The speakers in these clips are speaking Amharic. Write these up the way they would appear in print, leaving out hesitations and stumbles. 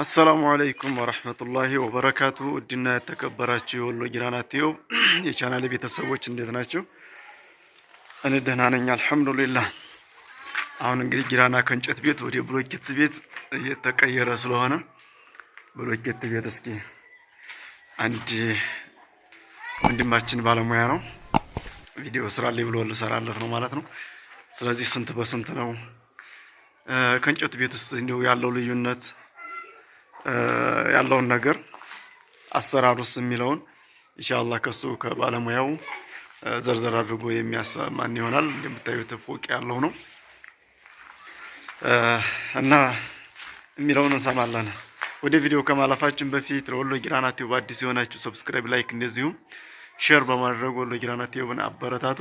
السلام عليكم ورحمة الله وبركاته. الدين تكبراتي والله جيراناتيو የቻናሌ ቤተሰቦች እንዴት ናችሁ? እኔ ደህና ነኝ አልহামዱሊላህ። አሁን እንግዲህ ጊራና ከእንጨት ቤት ወደ ብሎኬት ቤት እየተቀየረ ስለሆነ ብሎኬት ቤት እስኪ አንድ ወንድማችን ባለሙያ ነው ቪዲዮ ስራልኝ ብሎ ልሰራለት ነው ማለት ነው። ስለዚህ ስንት በስንት ነው ከእንጨት ቤት ውስጥ እንደው ያለው ልዩነት ያለውን ነገር አሰራሩስ የሚለውን ኢንሻአላህ ከሱ ከባለሙያው ዘርዘር አድርጎ የሚያሳማን ይሆናል። እንደምታዩት ፎቅ ያለው ነው እና የሚለውን እንሰማለን። ወደ ቪዲዮ ከማለፋችን በፊት ለወሎ ጊራና ቲዩብ አዲስ የሆናችሁ ሰብስክራይብ፣ ላይክ እንደዚሁ ሼር በማድረግ ወሎ ጊራና ቲዩብን አበረታቱ።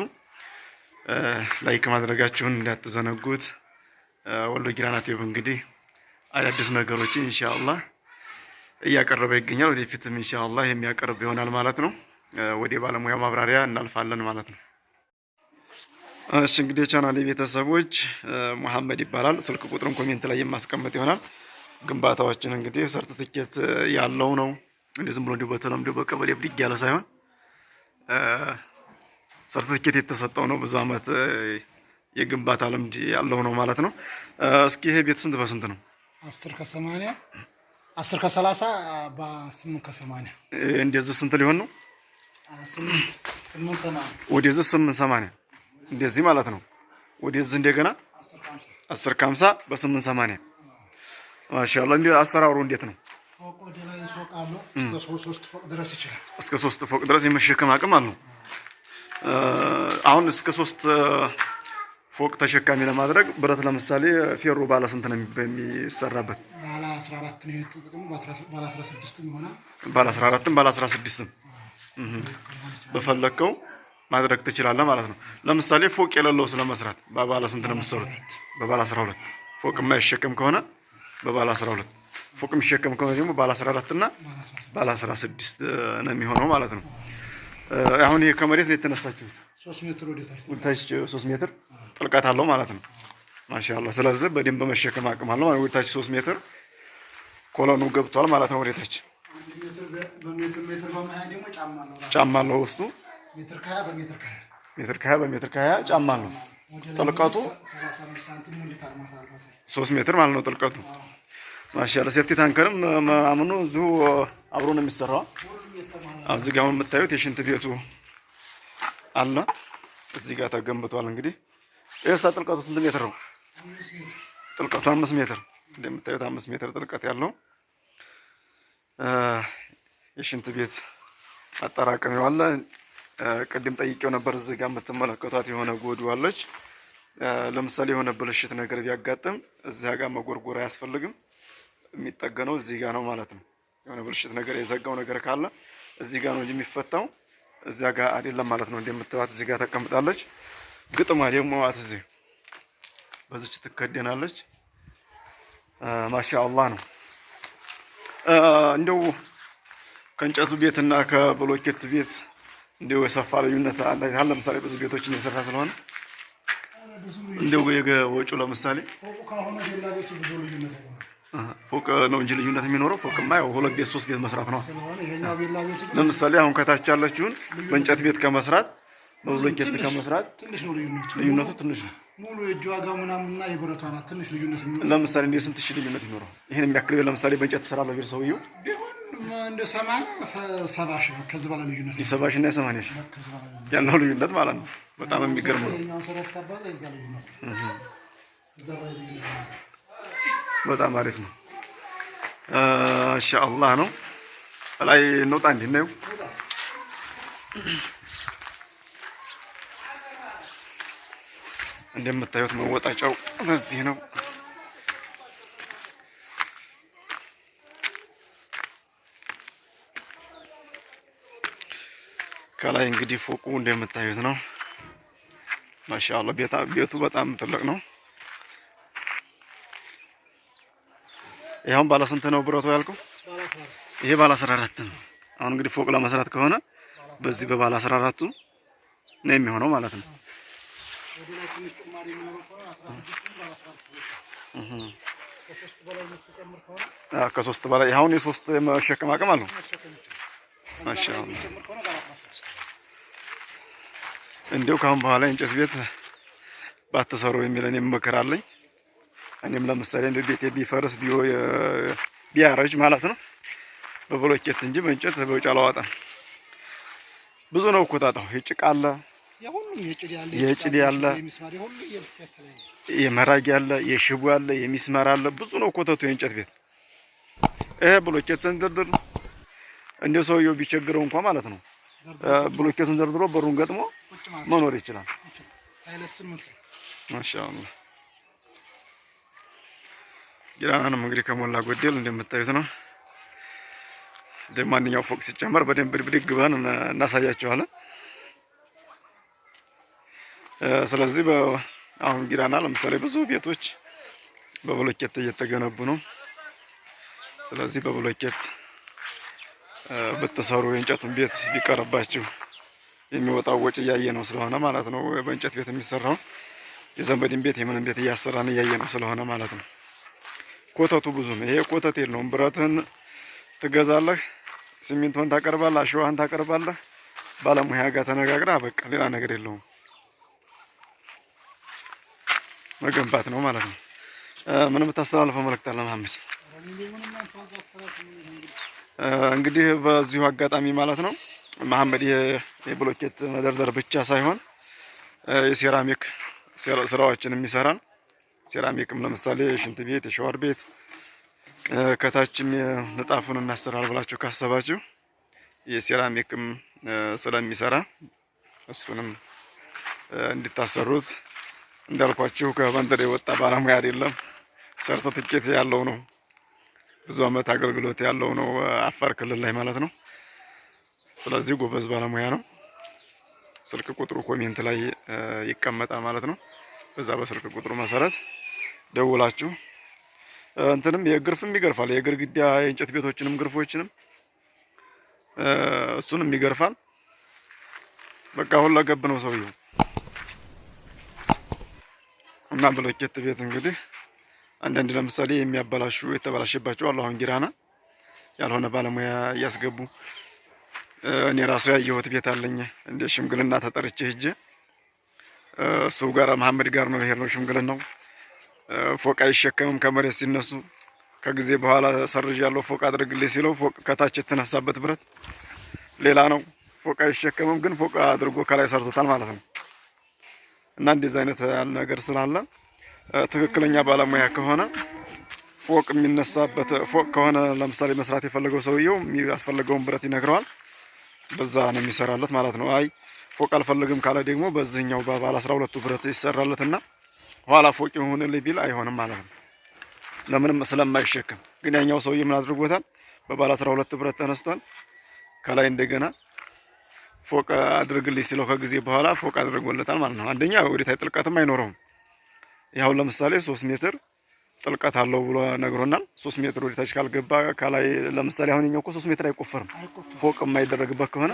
ላይክ ማድረጋችሁን እንዳትዘነጉት። ወሎ ጊራና ቲዩብ እንግዲህ አዳዲስ ነገሮችን ኢንሻአላህ እያቀረበ ይገኛል። ወደፊትም ኢንሻአላህ የሚያቀርብ ይሆናል ማለት ነው። ወደ ባለሙያ ማብራሪያ እናልፋለን ማለት ነው። እሺ እንግዲህ ቻናሌ ቤተሰቦች መሐመድ ይባላል። ስልክ ቁጥሩን ኮሜንት ላይ የማስቀምጥ ይሆናል። ግንባታዎችን እንግዲህ ሰርቲፊኬት ያለው ነው። እንደዚህ ዝም ብሎ እንደው በተለምዶ በቀበሌ ብድግ ያለ ሳይሆን ሰርቲፊኬት የተሰጠው ነው። ብዙ አመት የግንባታ ልምድ ያለው ነው ማለት ነው። እስኪ ይሄ ቤት ስንት በስንት ነው? 10 ከ80 10 ከ30 በ8 ከ80 እንደዚህ ስንት ሊሆን ነው? 8 ወደዚህ 880 እንደዚህ ማለት ነው። ወደዚህ እንደገና 10 ከ50 በ880 ማሻአላህ። እንዴ አሰራሩ እንዴት ነው? ፎቅ ወደ ላይ ፎቃሉ እስከ 3 ፎቅ ድረስ ይችላል። እስከ 3 ፎቅ ድረስ የመሸከም አቅም አለው። አሁን እስከ 3 ፎቅ ተሸካሚ ለማድረግ ብረት ለምሳሌ ፌሮ ባለ ስንት ነው የሚሰራበት? ባለ 14 ነው የተጠቀመው። ባለ 16 ይሆናል። ባለ 14ም ባለ 16ም በፈለከው ማድረግ ትችላለህ ማለት ነው። ለምሳሌ ፎቅ የሌለው ስለመስራት በባለ ስንት ነው የምትሰሩት? በባለ 12 ፎቅ የማይሸከም ከሆነ በባለ 12 ፎቅ የሚሸከም ከሆነ ደግሞ ባለ 14 እና ባለ 16 ነው የሚሆነው ማለት ነው። አሁን ይሄ ከመሬት ነው የተነሳችሁት? 3 ሜትር ወደ ታች 3 ሜትር ጥልቀት አለው ማለት ነው። ማሻአላህ። ስለዚህ በደንብ መሸከም አቅም አለው ማለት ወደ ታች 3 ሜትር ኮሎኑ ገብቷል ማለት ነው። ወደ ታች በሜትር በመሃል ደግሞ ጫማ አለው ውስጡ ሜትር ከ20 በሜትር ከ20 ሜትር ከ20 በሜትር ከ20 ጫማ አለው። ጥልቀቱ 35 ሳንቲም ሞልቷል ማለት ነው። 3 ሜትር ማለት ነው ጥልቀቱ። ማሻአላህ። ሴፍቲ ታንከርም ማምኑ እዚሁ አብሮ ነው የሚሰራው። እዚህ ጋር የምታዩት የሽንት ቤቱ አለ እዚህ ጋር ተገንብቷል። እንግዲህ ይሄሳ ጥልቀቱ ስንት ሜትር ነው? ጥልቀቱ 5 ሜትር እንደምታዩት 5 ሜትር ጥልቀት ያለው የሽንት ቤት አጠራቀሚው አለ። ቅድም ጠይቄው ነበር። እዚህ ጋር የምትመለከቷት የሆነ ጎዱ አለች። ለምሳሌ የሆነ ብልሽት ነገር ቢያጋጥም እዚህ ጋር መጎርጎር አያስፈልግም። የሚጠገነው እዚህ ጋር ነው ማለት ነው። የሆነ ብልሽት ነገር የዘጋው ነገር ካለ እዚህ ጋር ነው እንጂ የሚፈታው እዚያ ጋር አይደለም ማለት ነው። እንደምታዩት እዚህ ጋር ተቀምጣለች። ግጥማ ደግሞ ዋት እዚህ በዚች ትከደናለች። ማሻአላህ ነው። እንደው ከእንጨቱ ቤትና ከብሎኬት ቤት እንደው የሰፋ ልዩነት አለ። ለምሳሌ ብዙ ቤቶችን የሰራ ስለሆነ እንደው ወጪው ለምሳሌ ፎቅ ነው እንጂ ልዩነት የሚኖረው ፎቅማ ያው 2 ቤት 3 ቤት መስራት ነው። ለምሳሌ አሁን ከታች ያለችውን በእንጨት ቤት ከመስራት በብሎኬት ከመስራት ልዩነቱ ትንሽ ነው። ሙሉ የእጅ ዋጋው ምናምንና የብረቷ ናት ትንሽ ልዩነት ነው። ለምሳሌ እንደ ስንት ሺህ ልዩነት ይኖረው? ይሄን የሚያክል ለምሳሌ በእንጨት ስራ ለቢር ሰውየው ቢሆን እንደ 70 ሺህ ከዚህ በላይ ልዩነት ነው። 70 ሺህ እና 80 ሺህ ያለው ልዩነት ማለት ነው። በጣም የሚገርም ነው። በጣም አሪፍ ነው። ኢንሻአላህ ነው። ላይ እንውጣ እንዴ ነው እንደምታዩት መወጣጫው በዚህ ነው። ከላይ እንግዲህ ፎቁ እንደምታዩት ነው። ማሻአላህ ቤቱ በጣም ትልቅ ነው። ይሄን ባለ ስንት ነው ብረቱ ያልከው? ይሄ ባለ 14 ነው። አሁን እንግዲህ ፎቅ ለመስራት ከሆነ በዚህ በባለ 14ቱ ነው የሚሆነው ማለት ነው። ከ3 በላይ አሁን የ3 መሸከም አቅም አለው። ማሻአላህ እንዲሁ ካሁን በኋላ እንጨት ቤት ባትሰሩ የሚል እኔም ምክር አለኝ። እኔም ለምሳሌ እንደ ቤቴ ቢፈርስ ቢያረጅ ማለት ነው በብሎኬት እንጂ በእንጨት በውጭ አላወጣም። ብዙ ነው እኮ ጣጣው። የጭቃ አለ፣ የጭድ ያለ፣ የመራጊ አለ፣ የሽቦ አለ፣ የሚስማር አለ። ብዙ ነው ኮተቱ የእንጨት ቤት። ይሄ ብሎኬት ተንደርድር እንደ ሰውየው ቢቸግረው እንኳን ማለት ነው ብሎኬቱን ደርድሮ በሩን ገጥሞ መኖር ይችላል። ማሻአላህ ጊራናንም እንግዲህ ከሞላ ጎደል እንደምታዩት ነው። ማንኛው ፎቅ ሲጨመር በደንብ ብድግ ብለን እናሳያቸዋለን። ስለዚህ አሁን ጊራና ለምሳሌ ብዙ ቤቶች በብሎኬት እየተገነቡ ነው። ስለዚህ በብሎኬት ብትሰሩ የእንጨቱን ቤት ቢቀርባችሁ የሚወጣው ወጪ እያየ ነው ስለሆነ ማለት ነው። በእንጨት ቤት የሚሰራው የዘንበድን ቤት የምንም ቤት እያሰራን እያየ ነው ስለሆነ ማለት ነው። ኮተቱ ብዙ ነው። ይሄ ኮተት የለውም። ብረትን ትገዛለህ፣ ሲሚንቶን ታቀርባለህ፣ አሸዋህን ታቀርባለህ። ባለሙያ ጋር ተነጋግረህ በቃ ሌላ ነገር የለውም። መገንባት ነው ማለት ነው። ምንም የምታስተላልፈው መልእክት አለ መሐመድ? እንግዲህ በዚሁ አጋጣሚ ማለት ነው መሐመድ የብሎኬት መደርደር ብቻ ሳይሆን የሴራሚክ ስራዎችን የሚሰራን ሴራሚክም ለምሳሌ የሽንት ቤት፣ የሻወር ቤት ከታችም ንጣፉን እናሰራል ብላችሁ ካሰባችሁ የሴራሚክም ስለሚሰራ እሱንም እንድታሰሩት እንዳልኳችሁ ከመንደር የወጣ ባለሙያ አይደለም። ሰርተፊኬት ያለው ነው። ብዙ አመት አገልግሎት ያለው ነው አፋር ክልል ላይ ማለት ነው። ስለዚህ ጎበዝ ባለሙያ ነው። ስልክ ቁጥሩ ኮሜንት ላይ ይቀመጣል ማለት ነው። በዛ በስልክ ቁጥሩ መሰረት ደውላችሁ እንትንም የግርፍም ይገርፋል። የግርግዳ የእንጨት ቤቶችንም ግርፎችንም እሱንም ይገርፋል። በቃ ሁላ ገብ ነው ሰውየው። እና ብሎኬት ቤት እንግዲህ አንዳንድ ለምሳሌ የሚያበላሹ የተበላሸባቸው አሉ። አሁን ጊራና ያልሆነ ባለሙያ እያስገቡ እኔ ራሱ ያየሁት ቤት አለኝ። እንደ ሽምግልና ተጠርቼ ሂጄ እሱ ጋር መሐመድ ጋር ነው የሄድነው። ሽምግልናው ፎቅ አይሸከምም ከመሬት ሲነሱ። ከጊዜ በኋላ ሰርጅ ያለው ፎቅ አድርግልኝ ሲለው ፎቅ ከታች የተነሳበት ብረት ሌላ ነው። ፎቅ አይሸከምም ግን ፎቅ አድርጎ ከላይ ሰርቶታል ማለት ነው። እና እንደዚህ አይነት ነገር ስላለ ትክክለኛ ባለሙያ ከሆነ ፎቅ የሚነሳበት ፎቅ ከሆነ ለምሳሌ መስራት የፈለገው ሰውየው የሚያስፈልገውን ብረት ይነግረዋል። በዛ ነው የሚሰራለት ማለት ነው። አይ ፎቅ አልፈልግም ካለ ደግሞ በዚህኛው ባለ 12ቱ ብረት ይሰራለትና ኋላ ፎቅ ይሁንልኝ ቢል አይሆንም ማለት ነው። ለምንም ስለማይሸከም። ግን ያኛው ሰውዬ ምን አድርጎታል? በባለ 12 ብረት ተነስቷል። ከላይ እንደገና ፎቅ አድርግልኝ ሲለው ከጊዜ በኋላ ፎቅ አድርጎለታል ማለት ነው። አንደኛ ወደታይ ጥልቀትም አይኖረውም። ያው ለምሳሌ 3 ሜትር ጥልቀት አለው ብሎ ነግሮናል። 3 ሜትር ወደታች ካልገባ ከላይ ለምሳሌ አሁን እኛው እኮ 3 ሜትር አይቆፈርም። ፎቅ የማይደረግበት ከሆነ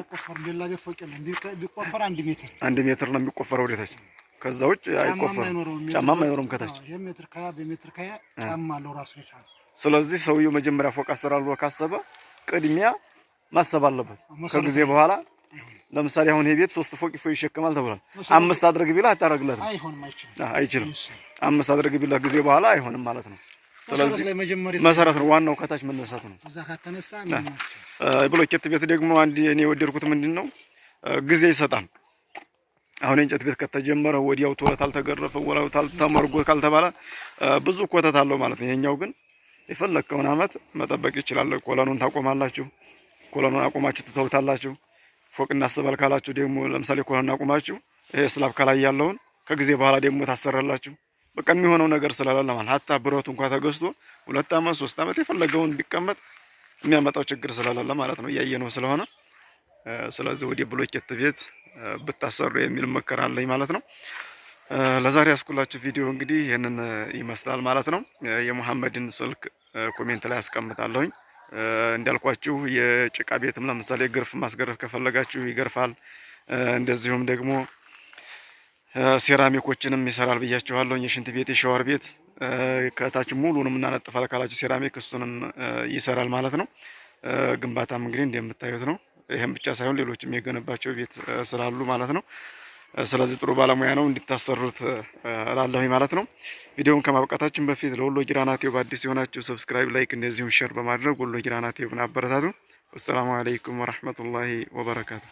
ቢቆፈር 1 ሜትር 1 ሜትር ነው የሚቆፈረው ወደታች። ከዛ ውጭ አይቆፈርም። ጫማም አይኖርም ከታች። ይሄ ሜትር ከያ በሜትር ከያ ጫማ አለው ራሱ ይቻላል። ስለዚህ ሰውየው መጀመሪያ ፎቅ አሰራር ብሎ ካሰበ ቅድሚያ ማሰብ አለበት። ከጊዜ በኋላ ለምሳሌ አሁን ይሄ ቤት 3 ፎቅ ይሸከማል ተብሏል። 5 አድርግ ቢላ አታረግለትም። አይችልም። 5 አድርግ ቢላ ጊዜ በኋላ አይሆንም ማለት ነው። ስለዚህ መሰረት ነው ዋናው፣ ከታች መነሳት ነው። እዛ ከተነሳ ብሎኬት ቤት ደግሞ አንድ እኔ የወደድኩት ምንድነው ጊዜ ይሰጣል። አሁን የእንጨት ቤት ከተጀመረ ወዲያው ቶሎ ታልተገረፈ ወላው ታልተመርጎ ካልተባለ ብዙ ኮተት አለው ማለት ነው። ይሄኛው ግን የፈለከውን አመት መጠበቅ ይችላል። ኮሎኑን ታቆማላችሁ። ኮሎኑን አቆማችሁ ትተውታላችሁ። ፎቅ እናስባል ካላችሁ ደግሞ ለምሳሌ ኮሎኑን አቆማችሁ ይሄ ስላብ ከላይ ያለውን ከጊዜ በኋላ ደግሞ ታሰራላችሁ። በቃ የሚሆነው ነገር ስለሌለ ማለት ሀታ ብረቱ እንኳን ተገዝቶ 2 አመት 3 አመት የፈለገውን ቢቀመጥ የሚያመጣው ችግር ስለሌለ ማለት ነው። እያየነው ስለሆነ ስለዚህ ወደ ብሎኬት ቤት ብታሰሩ የሚል መከራ አለኝ ማለት ነው። ለዛሬ ያስኩላችሁ ቪዲዮ እንግዲህ ይሄንን ይመስላል ማለት ነው። የመሐመድን ስልክ ኮሜንት ላይ አስቀምጣለሁኝ። እንዳልኳችሁ የጭቃ ቤትም ለምሳሌ ግርፍ ማስገረፍ ከፈለጋችሁ ይገርፋል። እንደዚሁም ደግሞ ሴራሚኮችንም ይሰራል ብያችኋለሁ። የሽንት ቤት፣ የሻወር ቤት ከታች ሙሉንም እናነጥፋለን ካላችሁ ሴራሚክ እሱንም ይሰራል ማለት ነው። ግንባታም እንግዲህ እንደምታዩት ነው። ይሄም ብቻ ሳይሆን ሌሎችም የገነባቸው ቤት ስላሉ ማለት ነው። ስለዚህ ጥሩ ባለሙያ ነው እንድታሰሩት እላለሁኝ ማለት ነው። ቪዲዮውን ከማብቃታችን በፊት ለወሎ ጊራና ቲዩብ አዲስ የሆናችሁ ሰብስክራይብ፣ ላይክ እንደዚሁም ሼር በማድረግ ወሎ ጊራና ቲዩብን አበረታቱ። ወሰላሙ አለይኩም ወራህመቱላሂ ወበረካቱ።